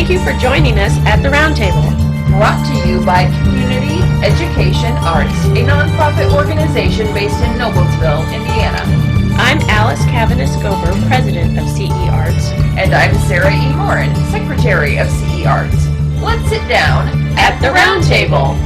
Thank you for joining us at the Roundtable. Brought to you by Community Education Arts, a nonprofit organization based in Noblesville, Indiana. I'm Alice Cavanis-Gober, president of CEArts. And I'm Sarah E. Morin, secretary of CEArts. Let's sit down at the Roundtable.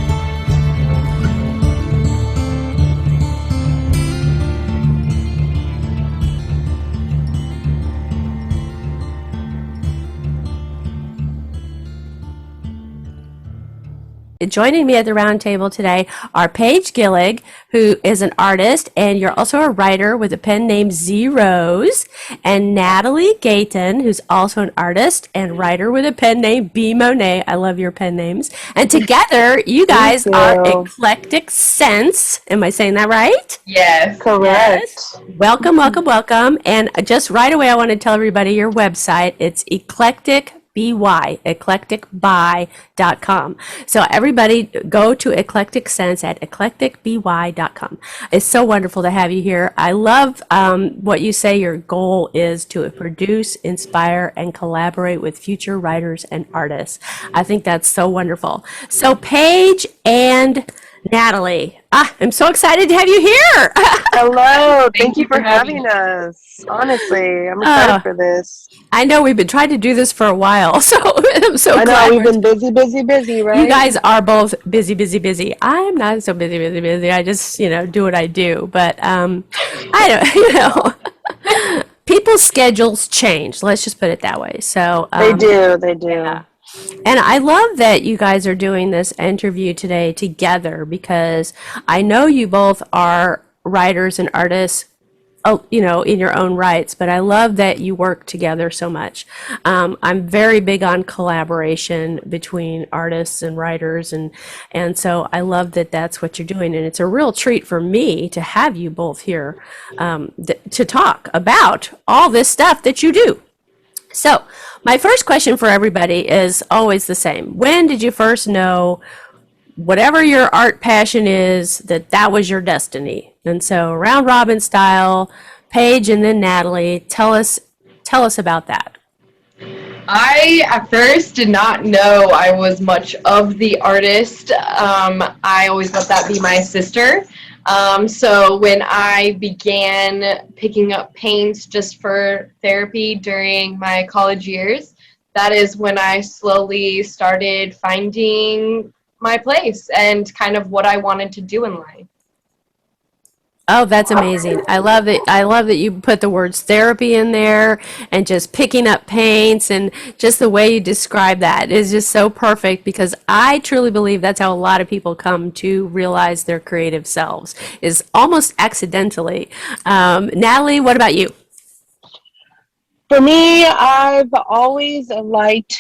Joining me at the round table today are Payge Gillig, who is an artist, and you're also a writer with a pen name Z Rose, and Natalie Gaytan, who's also an artist and writer with a pen name B Monét. I love your pen names. And together, you guys are Eclectic Sense. Am I saying that right? Yes. Correct. Yes. Welcome, welcome, welcome. And just right away, I want to tell everybody your website. It's eclecticby.com. So everybody go to Eclectic Sense at eclecticby.com. It's so wonderful to have you here. I love what you say your goal is to produce, inspire, and collaborate with future writers and artists. I think that's so wonderful. So Payge and Natalie, I'm so excited to have you here. Hello. Thank you for having us. Honestly, I'm excited for this. I know we've been trying to do this for a while, so I'm so glad. I know we've been busy, right? You guys are both busy. I'm not so busy. I just, do what I do. But I don't, people's schedules change. Let's just put it that way. So They do. Yeah. And I love that you guys are doing this interview today together because I know you both are writers and artists, in your own rights, but I love that you work together so much. I'm very big on collaboration between artists and writers, and so I love that that's what you're doing, and it's a real treat for me to have you both here to talk about all this stuff that you do. So my first question for everybody is always the same. When did you first know, whatever your art passion is, that was your destiny? And so round robin style, Payge and then Natalie, tell us about that. I at first did not know I was much of the artist. I always let that be my sister. So when I began picking up paints just for therapy during my college years, that is when I slowly started finding my place and kind of what I wanted to do in life. Oh, that's amazing. I love that you put the words therapy in there and just picking up paints, and just the way you describe that is just so perfect, because I truly believe that's how a lot of people come to realize their creative selves, is almost accidentally. Natalie, what about you? For me, I've always liked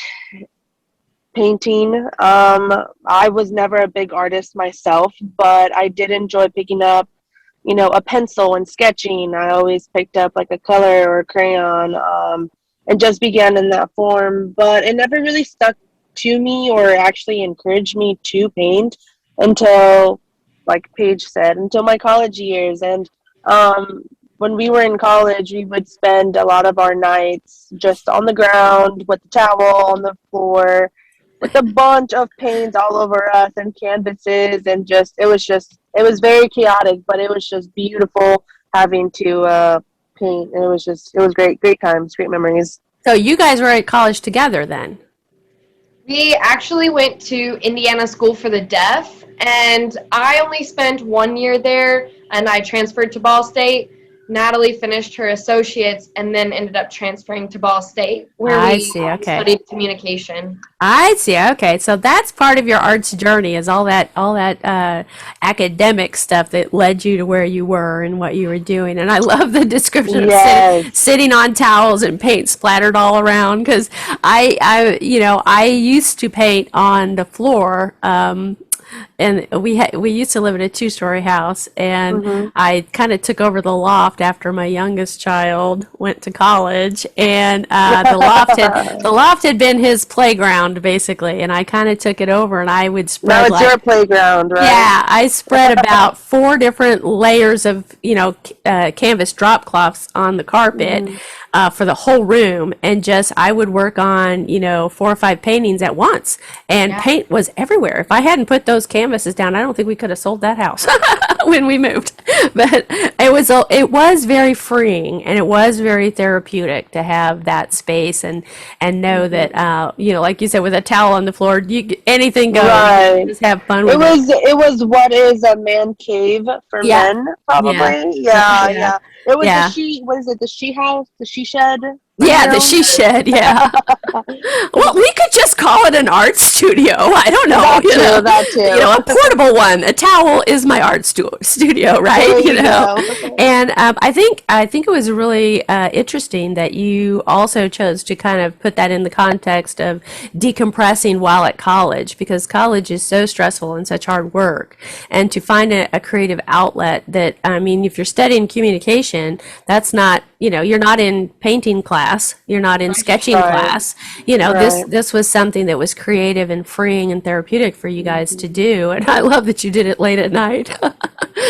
painting. I was never a big artist myself, but I did enjoy picking up a pencil and sketching. I always picked up like a color or a crayon, and just began in that form. But it never really stuck to me or actually encouraged me to paint until, like Payge said, until my college years. And when we were in college, we would spend a lot of our nights just on the ground with the towel on the floor, with a bunch of paints all over us and canvases, and it was very chaotic, but it was just beautiful having to paint. And it was great times, great memories. So you guys were at college together then? We actually went to Indiana School for the Deaf, and I only spent 1 year there, and I transferred to Ball State. Natalie finished her associates and then ended up transferring to Ball State, where we studied communication. I see. Okay, so that's part of your arts journey, is all that academic stuff that led you to where you were and what you were doing. And I love the description of sitting on towels and paint splattered all around, because I used to paint on the floor. and we used to live in a two-story house, and Mhm. I kind of took over the loft after my youngest child went to college, and the loft had been his playground basically, and I kind of took it over, and I would Now spread it's your like playground, right? yeah, I spread about four different layers of, canvas drop cloths on the carpet Mhm. for the whole room. And just, I would work on, four or five paintings at once. And Yeah. paint was everywhere. If I hadn't put those canvases down, I don't think we could have sold that house when we moved. But it was very freeing, and it was very therapeutic to have that space and know that, like you said, with a towel on the floor, anything goes. You Right. just have fun It with it. was what is a man cave for Yeah, men, yeah, probably. Yeah, yeah, yeah. It was the yeah. she. What is it? The she house, the she shed Yeah, the underground. she shed, yeah. Well, we could just call it an art studio. I don't know, That too. That a too. portable one. A towel is my art studio, right? There you go. And I think it was really interesting that you also chose to kind of put that in the context of decompressing while at college, because college is so stressful and such hard work, and to find a creative outlet that, I mean, if you're studying communication, that's not, you're not in painting class, you're not in sketching Right. class. Right. This was something that was creative and freeing and therapeutic for you guys to do. And I love that you did it late at night,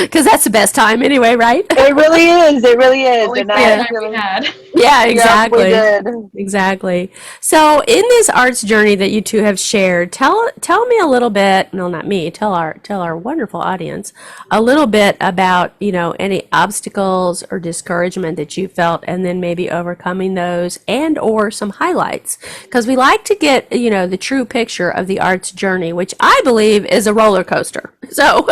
because that's the best time anyway, right? It really is. It really is. Only And free I time we had. Yeah, yep, we exactly. did. Exactly. So, in this arts journey that you two have shared, tell me a little bit. No, not me. Tell our wonderful audience a little bit about any obstacles or discouragement that you felt, and then maybe overcoming those, and or some highlights, because we like to get the true picture of the arts journey, which I believe is a roller coaster. So,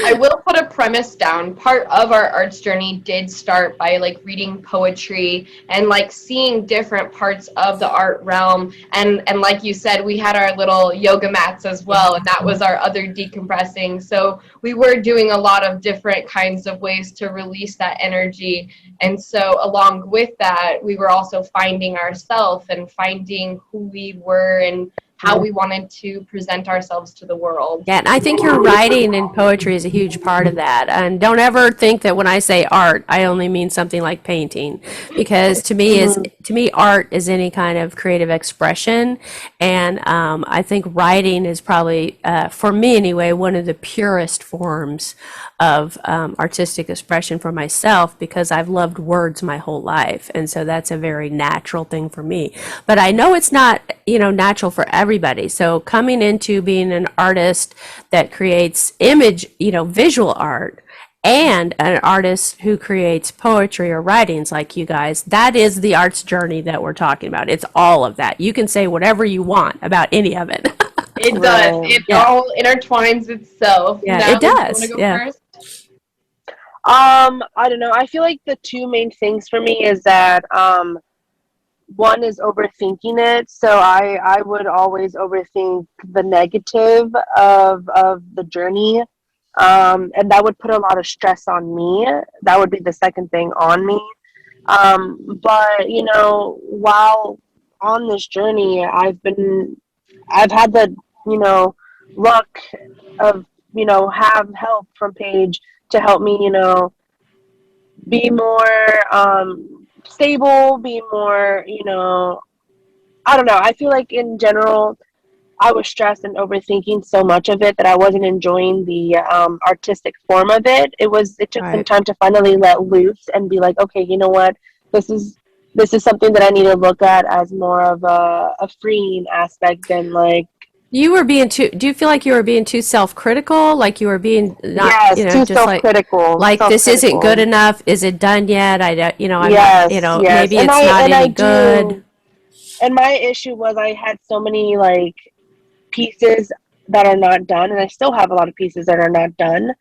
I will put a premise down. Part of our arts journey did start by like reading poetry and like seeing different parts of the art realm. And like you said, we had our little yoga mats as well, and that was our other decompressing. So we were doing a lot of different kinds of ways to release that energy. And so along with that, we were also finding ourselves and finding who we were and how we wanted to present ourselves to the world. yeah, and I think your writing and poetry is a huge part of that. And don't ever think that when I say art, I only mean something like painting, because Mhm. to me art is any kind of creative expression, and I think writing is probably, for me anyway, one of the purest forms of artistic expression for myself, because I've loved words my whole life, and so that's a very natural thing for me. But I know it's not natural for everybody. So coming into being an artist that creates visual art, and an artist who creates poetry or writings like you guys, that is the arts journey that we're talking about. It's all of that. You can say whatever you want about any of it. It does. Right. It Yeah. all intertwines itself. Yeah, Natalie, it do you does. want to go Yeah. first? I don't know. I feel like the two main things for me is that one is overthinking it. So I would always overthink the negative of the journey. And that would put a lot of stress on me. That would be the second thing on me. But while on this journey, I've had the luck of have help from Payge to help me be more stable, be more I don't know. I feel like in general I was stressed and overthinking so much of it that I wasn't enjoying the artistic form of it. It took some Right. time to finally let loose and be like, okay, you know what, this is something that I need to look at as more of a freeing aspect than like You were being too, do you feel like you were being too self-critical? Like you were being not, yes, too just like, self-critical, this isn't good self-critical. enough. Is it done yet? I don't, I'm not, Yes, yes, maybe it's not I any good. do. And my issue was I had so many like pieces that are not done, and I still have a lot of pieces that are not done.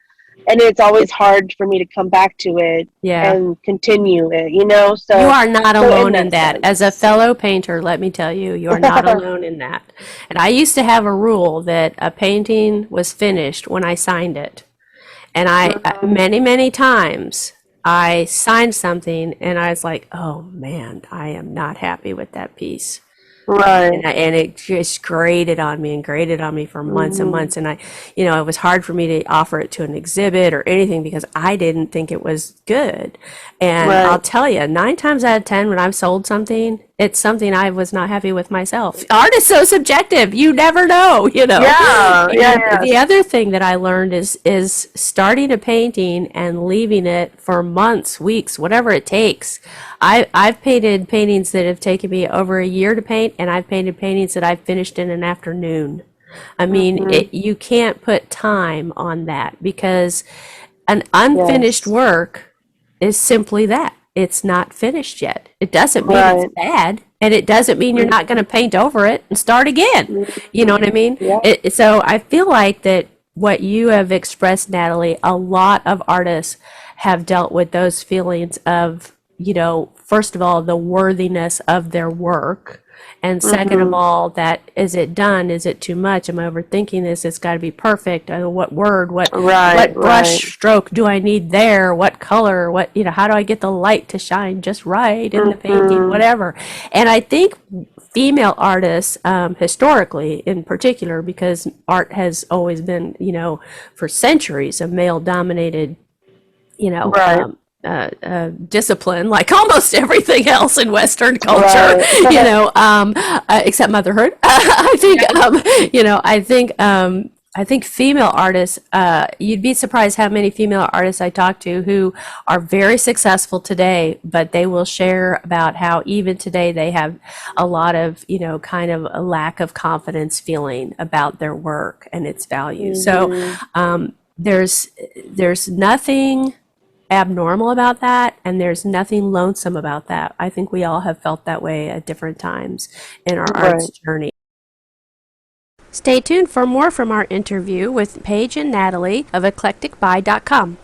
And it's always hard for me to come back to it Yeah. and continue it, You So, are not in alone in that that. As a sense. fellow painter, let me tell you, you are not alone in that. And I used to have a rule that a painting was finished when I signed it. And Mhm. many, many times, I signed something and I was like, oh man, I am not happy with that piece. Right. And it just grated on me and grated on me for months and Mm-hmm. months. And it was hard for me to offer it to an exhibit or anything because I didn't think it was good. And I'll Right. tell you, 9 times out of 10, when I've sold something, it's something I was not happy with myself. Art is so subjective. You never know. Yeah. Yeah. And the Yes. other thing that I learned is starting a painting and leaving it for months, weeks, whatever it takes. I've painted paintings that have taken me over a year to paint, and I've painted paintings that I've finished in an afternoon. I mean, Mm-hmm. you can't put time on that because an unfinished Yes. work is simply that. It's not finished yet. It doesn't mean it's Right. bad, and it doesn't mean you're not going to paint over it and start again. You know Mm-hmm. what I mean? Yeah. So I feel like that what you have expressed, Natalie, a lot of artists have dealt with those feelings of, first of all, the worthiness of their work. And second of Mm-hmm. all, that is it done? Is it too much? Am I overthinking this? It's got to be perfect. What word? Right. What brush Right. stroke do I need there? What color? How do I get the light to shine just right in the painting? Mm-hmm. Whatever. And I think female artists, historically in particular, because art has always been, for centuries, a male-dominated you know, Right. um, discipline, like almost everything else in Western culture, Right. except motherhood. I think, I think female artists, you'd be surprised how many female artists I talk to who are very successful today, but they will share about how even today they have a lot of, kind of a lack of confidence feeling about their work and its value. So, Mm-hmm. there's nothing abnormal about that, and there's nothing lonesome about that. I think we all have felt that way at different times in our arts Right. journey. Stay tuned for more from our interview with Payge and Natalie of eclecticby.com.